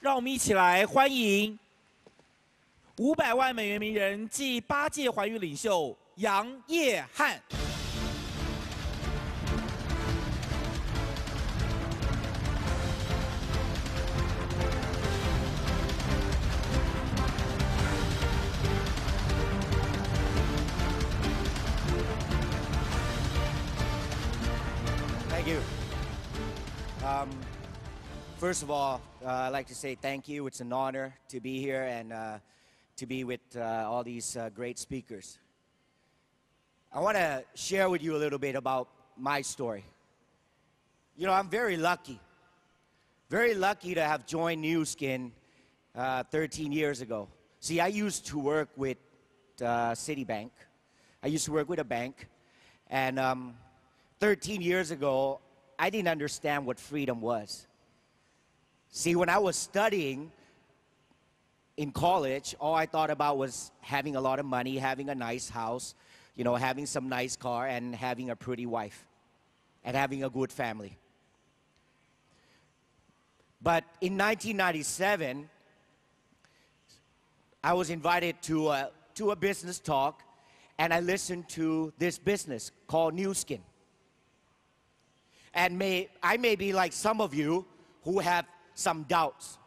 让我们一起来欢迎500万美元名人暨8届环宇领袖杨业汉。Thank you. First of all, I'd like to say thank you. It's an honor to be here and to be with all these great speakers. I want to share with you a little bit about my story. You know, I'm very lucky to have joined New Skin 13 years ago. See, I used to work with Citibank. I used to work with a bank, and 13 years ago, I didn't understand what freedom was. See, when I was studying in college, all I thought about was having a lot of money, having a nice house, you know, having some nice car, and having a pretty wife, and having a good family. But in 1997, I was invited to a business talk, and I listened to this business called New Skin. And I may be like some of you who have some doubts,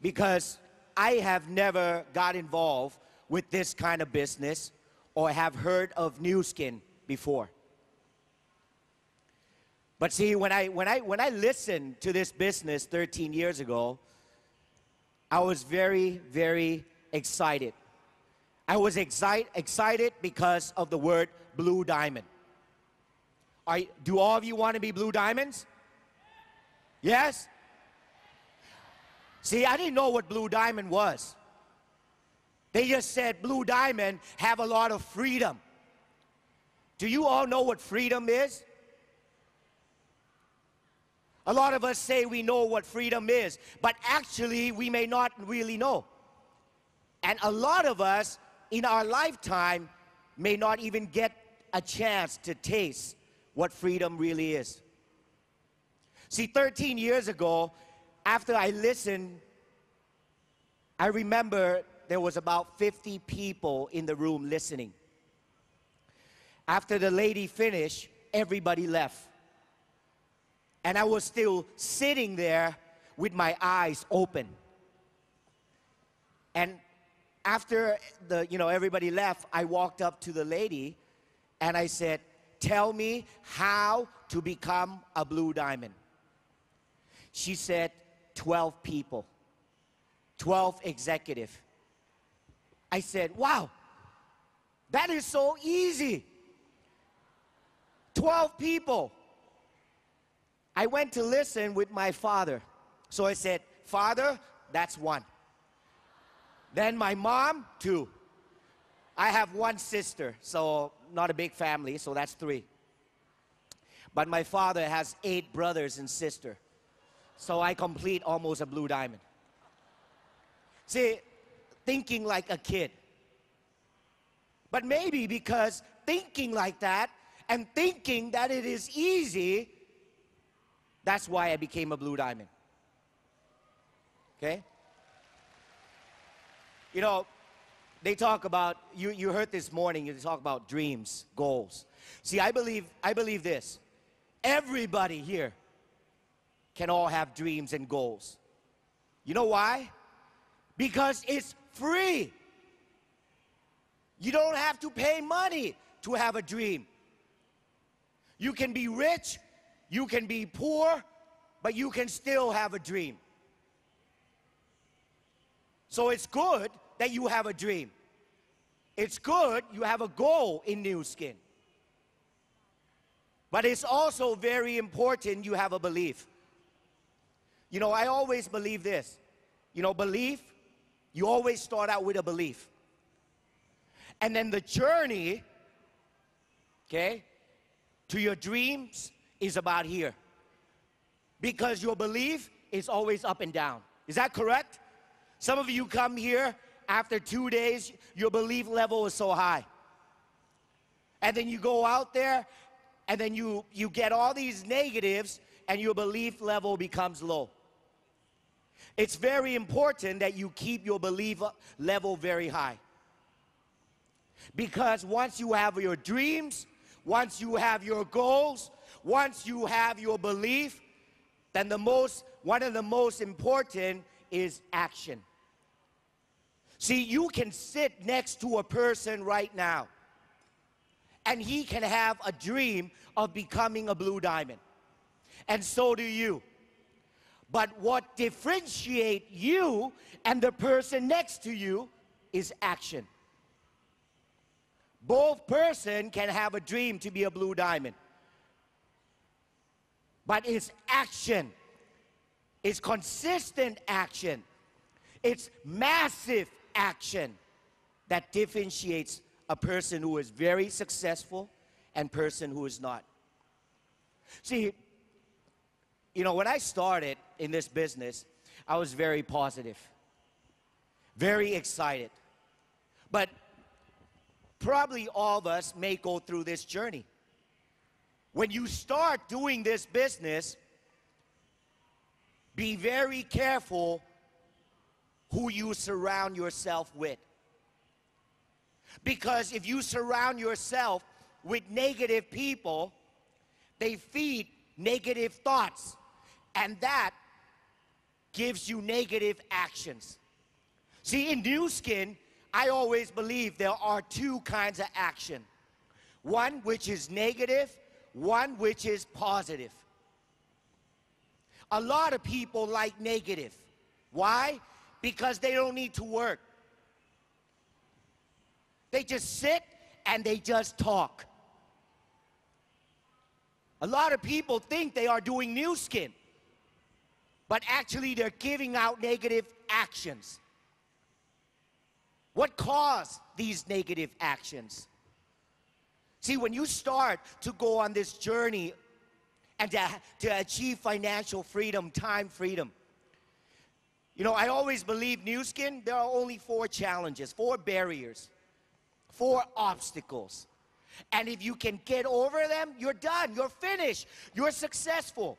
because I have never got involved with this kind of business or have heard of New Skin before. But see, when I listened to this business 13 years ago, I was very, very excited. I was excited because of the word blue diamond. Do all of you want to be blue diamonds? Yes? See, I didn't know what blue diamond was. They just said blue diamond have a lot of freedom. Do you all know what freedom is? A lot of us say we know what freedom is, but actually we may not really know. And a lot of us in our lifetime may not even get a chance to taste what freedom really is. See, 13 years ago, after I listened, I remember there was about 50 people in the room listening. After the lady finished, everybody left. And I was still sitting there with my eyes open. And after everybody left, I walked up to the lady and I said, "Tell me how to become a blue diamond." She said, 12 people, 12 executives. I said, "Wow, that is so easy. 12 people." I went to listen with my father. So I said, "Father, that's one." Then my mom, 2. I have one sister, so not a big family, so that's 3. But my father has 8 brothers and sisters. So I complete almost a blue diamond. See, thinking like a kid. But maybe because thinking like that and thinking that it is easy, that's why I became a blue diamond. Okay? You know, they talk about, you heard this morning, you talk about dreams, goals. See, I believe this. Everybody here can all have dreams and goals. You know why? Because it's free. You don't have to pay money to have a dream. You can be rich, you can be poor, but you can still have a dream. So it's good that you have a dream. It's good you have a goal in New Skin. But it's also very important you have a belief. You know, I always believe this. You know, belief, you always start out with a belief. And then the journey, okay, to your dreams is about here. Because your belief is always up and down. Is that correct? Some of you come here, after 2 days, your belief level is so high. And then you go out there, and then you get all these negatives, and your belief level becomes low. It's very important that you keep your belief level very high. Because once you have your dreams, once you have your goals, once you have your belief, then one of the most important is action. See, you can sit next to a person right now, and he can have a dream of becoming a blue diamond. And so do you. But what differentiates you and the person next to you is action. Both person can have a dream to be a blue diamond. But it's action. It's consistent action. It's massive action that differentiates a person who is very successful and person who is not. See, you know, when I started in this business, I was very positive, very excited. But probably all of us may go through this journey. When you start doing this business, be very careful who you surround yourself with. Because if you surround yourself with negative people, they feed negative thoughts, and that gives you negative actions. See, in New Skin, I always believe there are two kinds of action. One which is negative, one which is positive. A lot of people like negative. Why? Because they don't need to work. They just sit and they just talk. A lot of people think they are doing New Skin, but actually they're giving out negative actions. What caused these negative actions? See, when you start to go on this journey and to achieve financial freedom, time freedom, you know, I always believe New Skin, there are only 4 challenges, 4 barriers, 4 obstacles. And if you can get over them, you're done, you're finished, you're successful.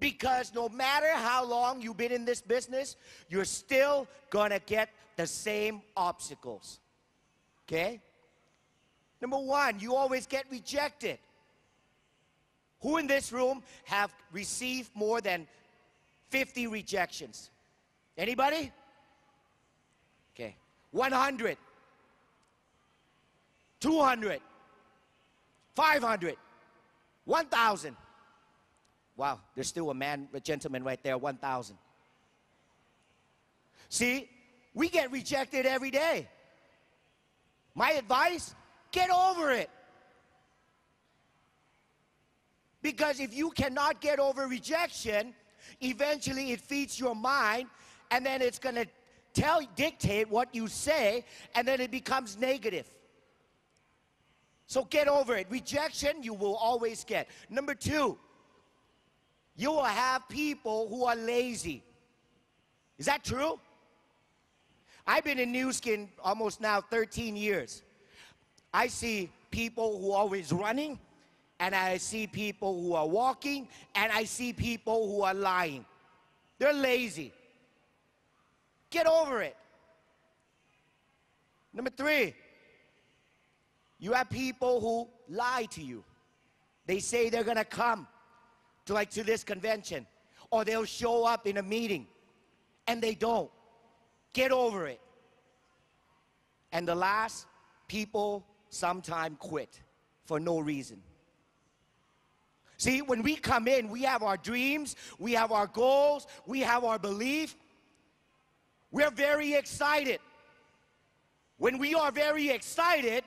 Because no matter how long you've been in this business, you're still gonna get the same obstacles, okay? Number 1, you always get rejected. Who in this room have received more than 50 rejections? Anybody? Okay. 100. 200. 500. 1,000. Wow, there's still a gentleman right there, 1,000. See, we get rejected every day. My advice, get over it. Because if you cannot get over rejection, eventually it feeds your mind, and then it's going to dictate what you say, and then it becomes negative. So get over it. Rejection, you will always get. Number 2, you will have people who are lazy. Is that true? I've been in New Skin almost now 13 years. I see people who are always running, and I see people who are walking, and I see people who are lying. They're lazy. Get over it. Number 3, you have people who lie to you. They say they're gonna come to this convention, or they'll show up in a meeting, and they don't. Get over it. And the last, people sometimes quit for no reason. See, when we come in, we have our dreams, we have our goals, we have our belief. We're very excited. When we are very excited,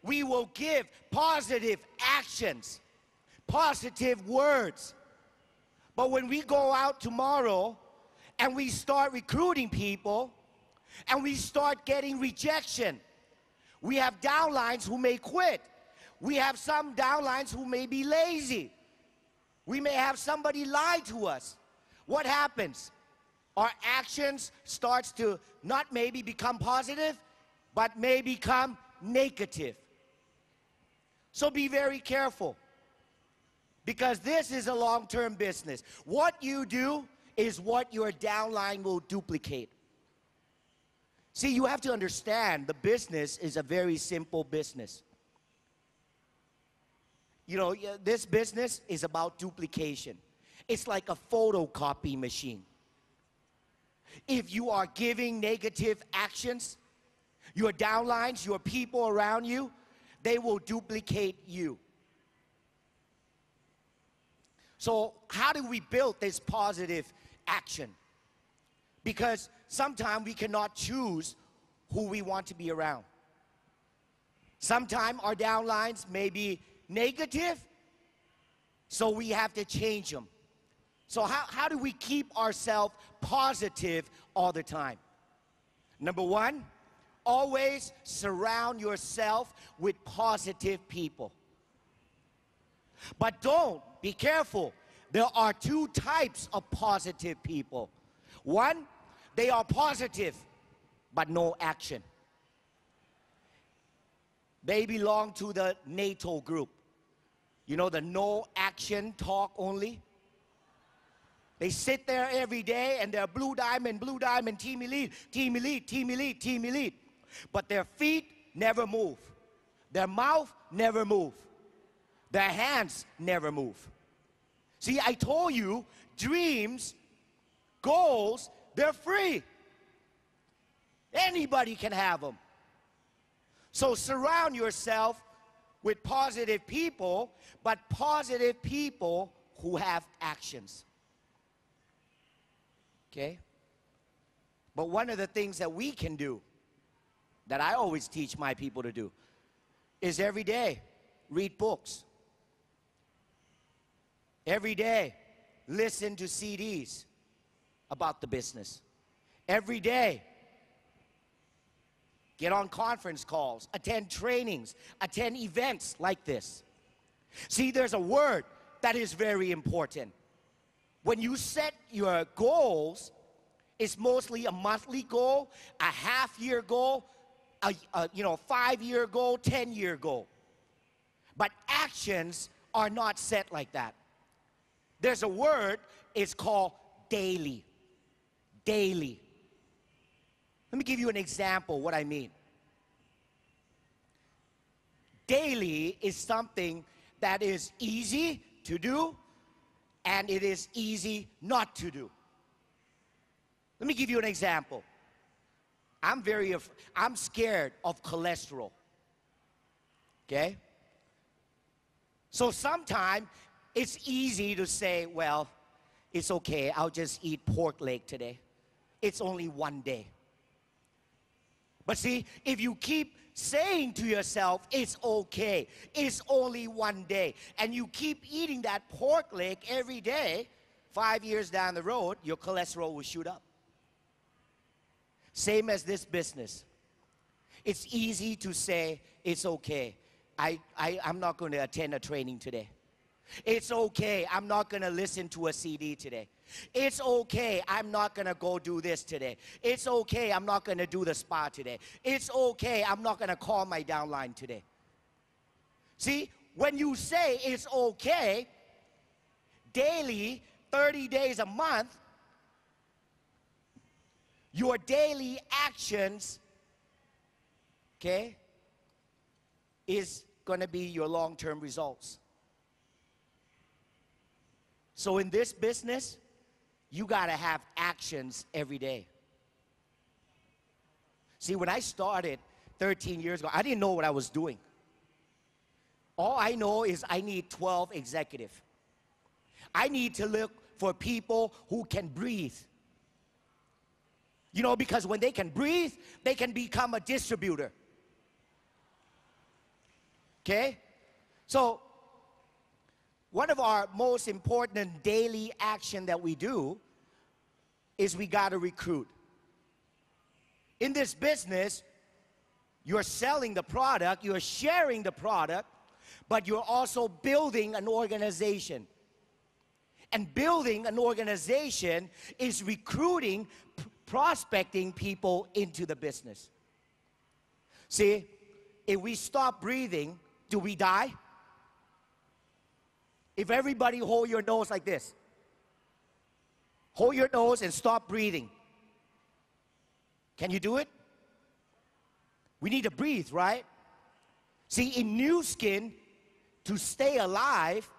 we will give positive actions, positive words. But when we go out tomorrow and we start recruiting people and we start getting rejection, we have downlines who may quit. We have some downlines who may be lazy. We may have somebody lie to us. What happens? Our actions starts to not maybe become positive, but may become negative. So be very careful, because this is a long-term business. What you do is what your downline will duplicate. See, you have to understand the business is a very simple business. You know, this business is about duplication. It's like a photocopy machine. If you are giving negative actions, your downlines, your people around you, they will duplicate you. So how do we build this positive action? Because sometimes we cannot choose who we want to be around. Sometimes our downlines may be negative, so we have to change them. So how do we keep ourselves positive all the time? Number one, always surround yourself with positive people. But be careful. There are two types of positive people. One, they are positive, but no action. They belong to the NATO group. You know, the no action talk only. They sit there every day and they're blue diamond, team elite, team elite, team elite, team elite. But their feet never move. Their mouth never move. Their hands never move. See, I told you, dreams, goals, they're free. Anybody can have them. So surround yourself with positive people, but positive people who have actions. Okay? But one of the things that we can do, that I always teach my people to do, is every day read books. Every day listen to CDs about the business. Every day get on conference calls, attend trainings, attend events like this. See, there's a word that is very important. When you set your goals, it's mostly a monthly goal, a half-year goal, a 5-year goal, 10-year goal. But actions are not set like that. There's a word, it's called daily. Daily. Let me give you an example what I mean. Daily is something that is easy to do and it is easy not to do. Let me give you an example. I'm scared of cholesterol. Okay? So sometimes it's easy to say, well, it's okay, I'll just eat pork leg today. It's only one day. But see, if you keep saying to yourself, it's okay, it's only one day, and you keep eating that pork leg every day, 5 years down the road, your cholesterol will shoot up. Same as this business. It's easy to say, it's okay, I'm not going to attend a training today. It's okay, I'm not going to listen to a CD today. It's okay, I'm not going to go do this today. It's okay, I'm not going to do the spa today. It's okay, I'm not going to call my downline today. See, when you say it's okay, daily, 30 days a month, your daily actions, okay, is going to be your long-term results. So in this business, you got to have actions every day. See, when I started 13 years ago, I didn't know what I was doing. All I know is I need 12 executives. I need to look for people who can breathe. You know, because when they can breathe, they can become a distributor. Okay? So, one of our most important daily action that we do is we got to recruit. In this business, you're selling the product, you're sharing the product, but you're also building an organization. And building an organization is recruiting, prospecting people into the business. See, if we stop breathing, do we die? If everybody hold your nose like this, Hold your nose and stop breathing. Can you do it? We need to breathe, right? See, in New Skin, to stay alive,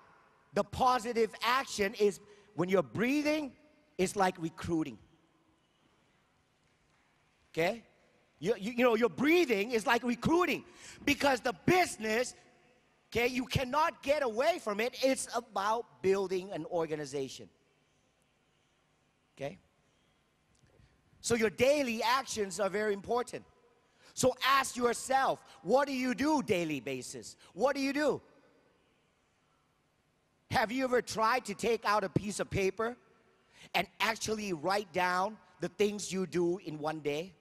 the positive action is when you're breathing, it's like recruiting. Okay? You know, your breathing is like recruiting because the business, okay, you cannot get away from it. It's about building an organization. Okay? So your daily actions are very important. So ask yourself, what do you do daily basis? What do you do? Have you ever tried to take out a piece of paper and actually write down the things you do in one day?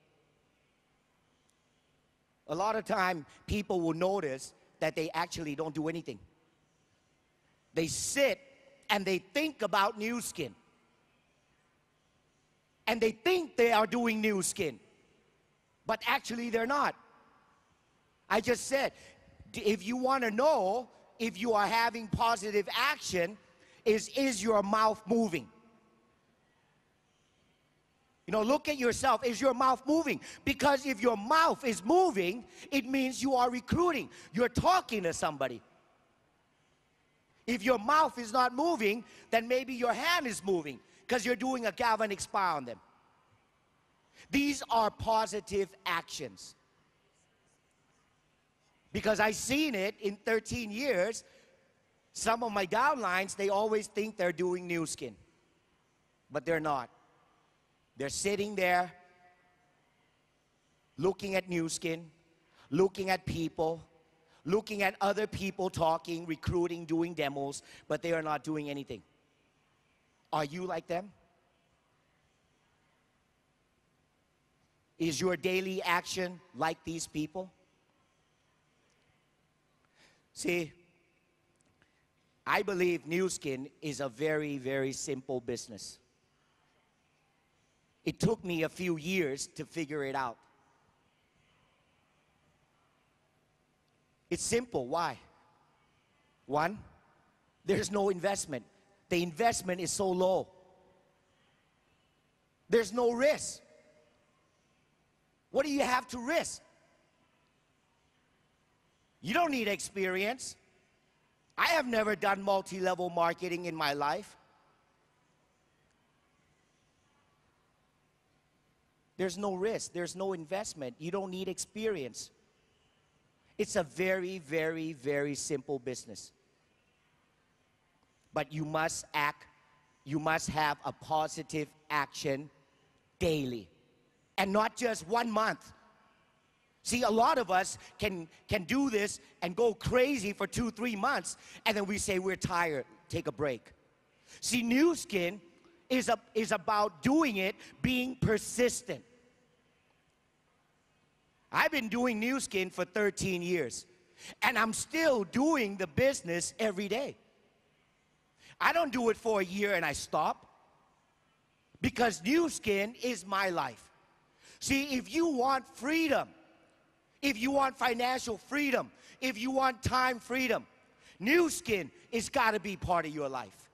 A lot of time, people will notice that they actually don't do anything. They sit and they think about New Skin. And they think they are doing New Skin. But actually, they're not. I just said, if you want to know if you are having positive action, is your mouth moving? You know, look at yourself. Is your mouth moving? Because if your mouth is moving, it means you are recruiting. You're talking to somebody. If your mouth is not moving, then maybe your hand is moving because you're doing a galvanic spa on them. These are positive actions. Because I've seen it in 13 years. Some of my downlines, they always think they're doing New Skin. But they're not. They're sitting there, looking at New Skin, looking at people, looking at other people talking, recruiting, doing demos, but they are not doing anything. Are you like them? Is your daily action like these people? See, I believe New Skin is a very, very simple business. It took me a few years to figure it out. It's simple. Why? One, there's no investment. The investment is so low. There's no risk. What do you have to risk? You don't need experience. I have never done multi-level marketing in my life. There's no risk. There's no investment. You don't need experience. It's a very, very, very simple business. But you must act. You must have a positive action daily. And not just 1 month. See, a lot of us can do this and go crazy for 2-3 months, and then we say we're tired, take a break. See, New Skin is about doing it, being persistent. I've been doing New Skin for 13 years, and I'm still doing the business every day. I don't do it for a year and I stop, because New Skin is my life. See, if you want freedom, if you want financial freedom, if you want time freedom, New Skin is got to be part of your life.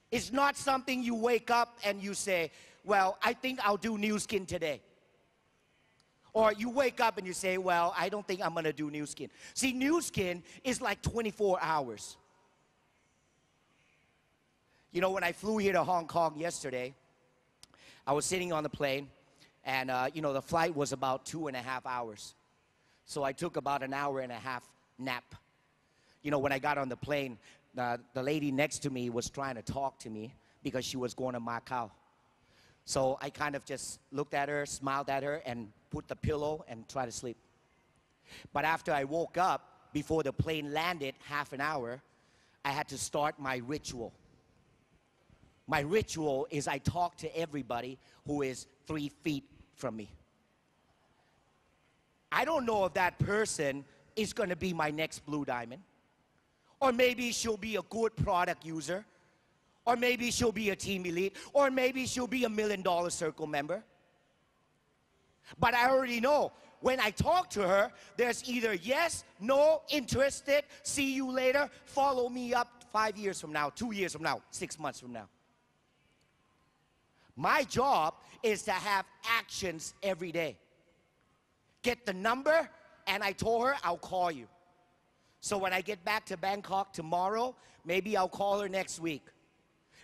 It's not something you wake up and you say, well, I think I'll do New Skin today. Or you wake up and you say, well, I don't think I'm going to do New Skin. See, New Skin is like 24 hours. You know, when I flew here to Hong Kong yesterday, I was sitting on the plane, and, you know, the flight was about 2.5 hours. So I took about an hour and a half nap. You know, when I got on the plane, the lady next to me was trying to talk to me because she was going to Macau. So I kind of just looked at her, smiled at her, and put the pillow and tried to sleep. But after I woke up, before the plane landed, half an hour, I had to start my ritual. My ritual is I talk to everybody who is 3 feet from me. I don't know if that person is going to be my next blue diamond. Or maybe she'll be a good product user. Or maybe she'll be a team elite. Or maybe she'll be a $1 million circle member. But I already know when I talk to her, there's either yes, no, interested, see you later, follow me up 5 years from now, 2 years from now, 6 months from now. My job is to have actions every day. Get the number, and I told her I'll call you. So when I get back to Bangkok tomorrow, maybe I'll call her next week.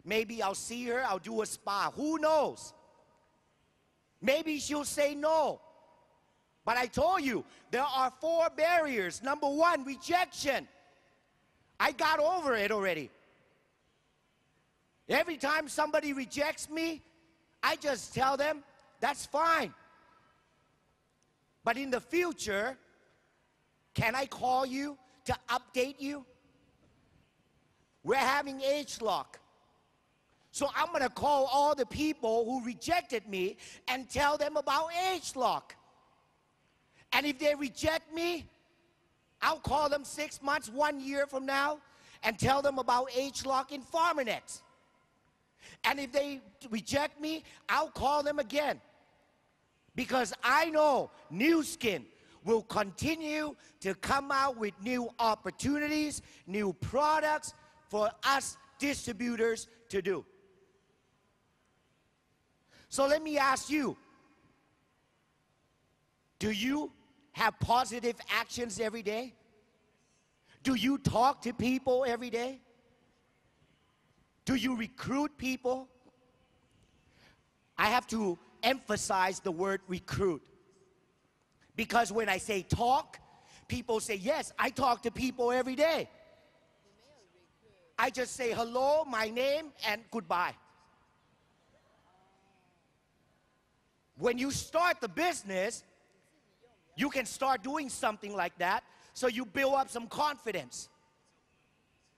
Maybe I'll see her, I'll do a spa. Who knows? Maybe she'll say no. But I told you, there are 4 barriers. Number 1, rejection. I got over it already. Every time somebody rejects me, I just tell them, that's fine. But in the future, can I call you to update you? We're having age lock. So I'm going to call all the people who rejected me and tell them about age lock. And if they reject me, I'll call them 6 months, 1 year from now, and tell them about age lock in FarmerNet. And if they reject me, I'll call them again. Because I know Nu Skin will continue to come out with new opportunities, new products for us distributors to do. So let me ask you, do you have positive actions every day? Do you talk to people every day? Do you recruit people? I have to emphasize the word recruit. Because when I say talk, people say, yes, I talk to people every day. I just say hello, my name, and goodbye. When you start the business, you can start doing something like that, so you build up some confidence.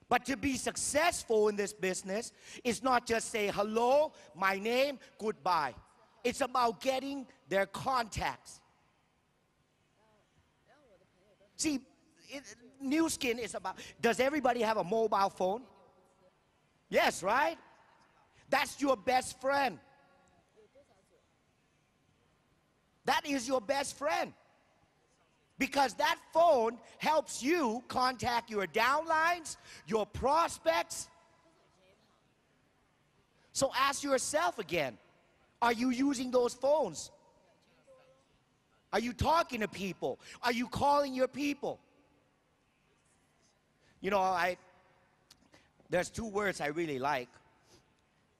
But to be successful in this business is not just say hello, my name, goodbye. It's about getting their contacts. See, Nu Skin is about, does everybody have a mobile phone? Yes, right? That's your best friend. That is your best friend. Because that phone helps you contact your downlines, your prospects. So ask yourself again, are you using those phones? Are you talking to people? Are you calling your people? You know, there's 2 words I really like,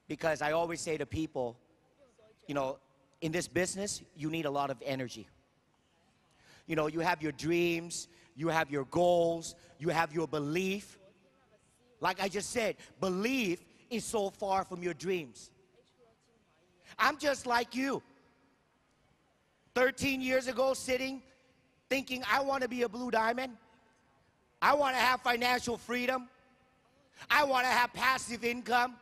because I always say to people, you know, in this business, you need a lot of energy. You know, you have your dreams, you have your goals, you have your belief. Like I just said, belief is so far from your dreams. I'm just like you. 13 years ago, sitting, thinking I want to be a blue diamond. I want to have financial freedom. I want to have passive income.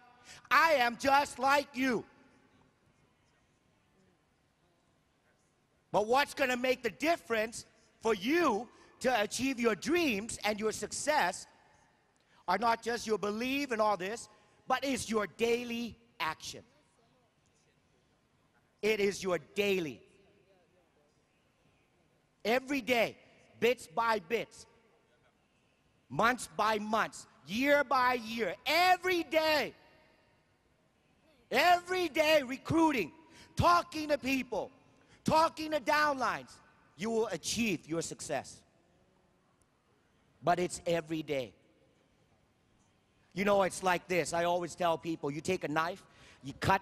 I am just like you. But what's going to make the difference for you to achieve your dreams and your success are not just your belief and all this, but it's your daily action. It is your daily. Every day, bits by bits, months by months, year by year, every day recruiting, talking to people, talking to downlines, you will achieve your success. But it's every day. You know, it's like this. I always tell people, you take a knife, you cut,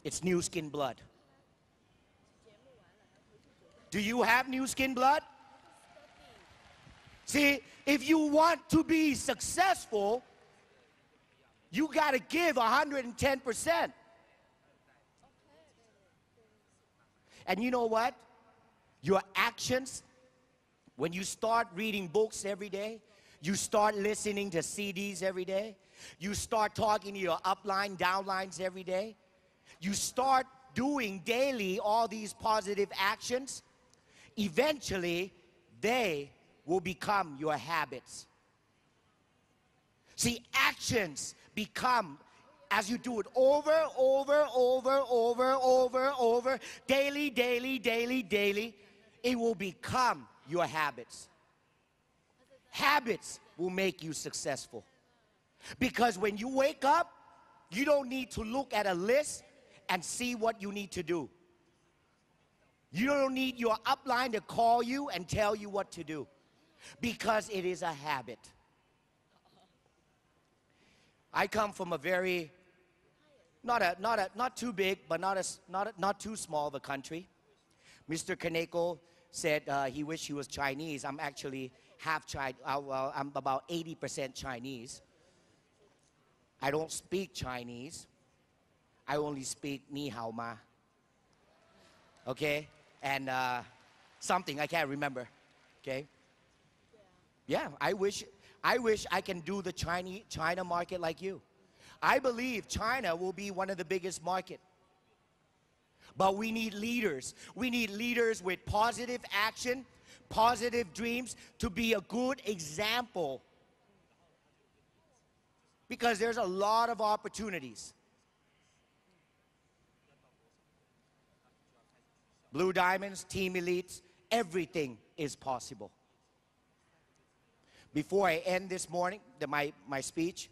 it's Nu Skin blood. Do you have Nu Skin blood? See, if you want to be successful, you got to give 110%. And you know what? Your actions, when you start reading books every day, you start listening to CDs every day, you start talking to your upline, downlines every day, you start doing daily all these positive actions, eventually they will become your habits. See, actions become, as you do it over, daily, it will become your habits. Habits will make you successful. Because when you wake up, you don't need to look at a list and see what you need to do. You don't need your upline to call you and tell you what to do, because it is a habit. I come from a very, not too big, but not too small of a country. Mr. Kaneko said he wished he was Chinese. I'm actually half Chinese. Well, I'm about 80% Chinese. I don't speak Chinese. I only speak ni hao ma. Okay? And something I can't remember. Okay? Yeah, I wish I can do the China market like you. I believe China will be one of the biggest markets. But we need leaders. We need leaders with positive action, positive dreams, to be a good example. Because there's a lot of opportunities. Blue Diamonds, Team Elites, everything is possible. Before I end this morning, my speech,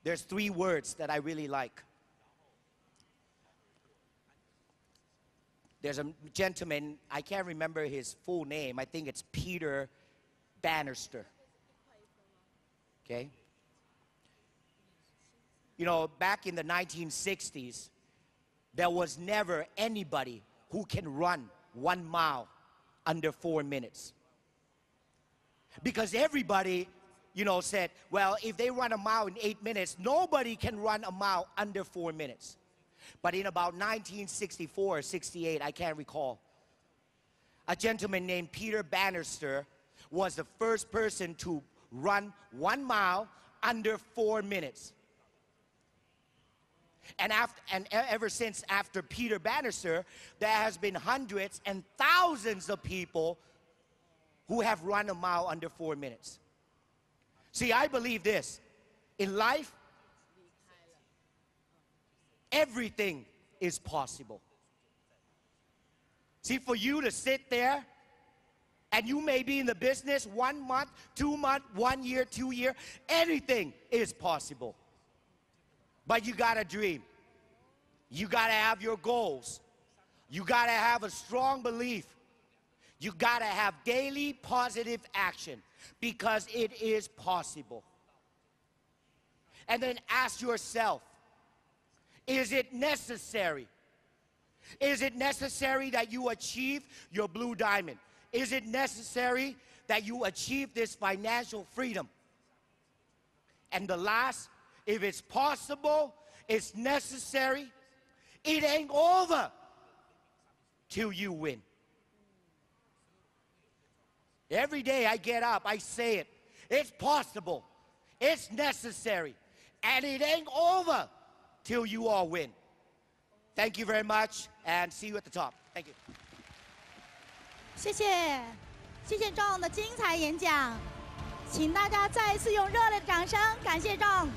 there's 3 words that I really like. There's a gentleman, I can't remember his full name. I think it's Peter Bannister. Okay? You know, back in the 1960s, there was never anybody who can run 1 mile under 4 minutes. Because everybody, you know, said, well, if they run a mile in 8 minutes, nobody can run a mile under 4 minutes. But in about 1964 or 68, I can't recall, a gentleman named Peter Bannister was the first person to run 1 mile under 4 minutes. And ever since after Peter Bannister, there has been hundreds and thousands of people who have run a mile under 4 minutes. See, I believe this. In life, everything is possible. See, for you to sit there, and you may be in the business 1 month, 2 months, 1 year, 2 years, anything is possible. But you gotta dream. You gotta have your goals. You gotta have a strong belief. You gotta have daily positive action, because it is possible. And then ask yourself, is it necessary? Is it necessary that you achieve your blue diamond? Is it necessary that you achieve this financial freedom? And the last, if it's possible, it's necessary, it ain't over till you win. Every day I get up, I say it. It's possible. It's necessary. And it ain't over till you all win. Thank you very much, and see you at the top. Thank you. 谢谢，谢谢John的精彩演讲，请大家再一次用热烈的掌声感谢John。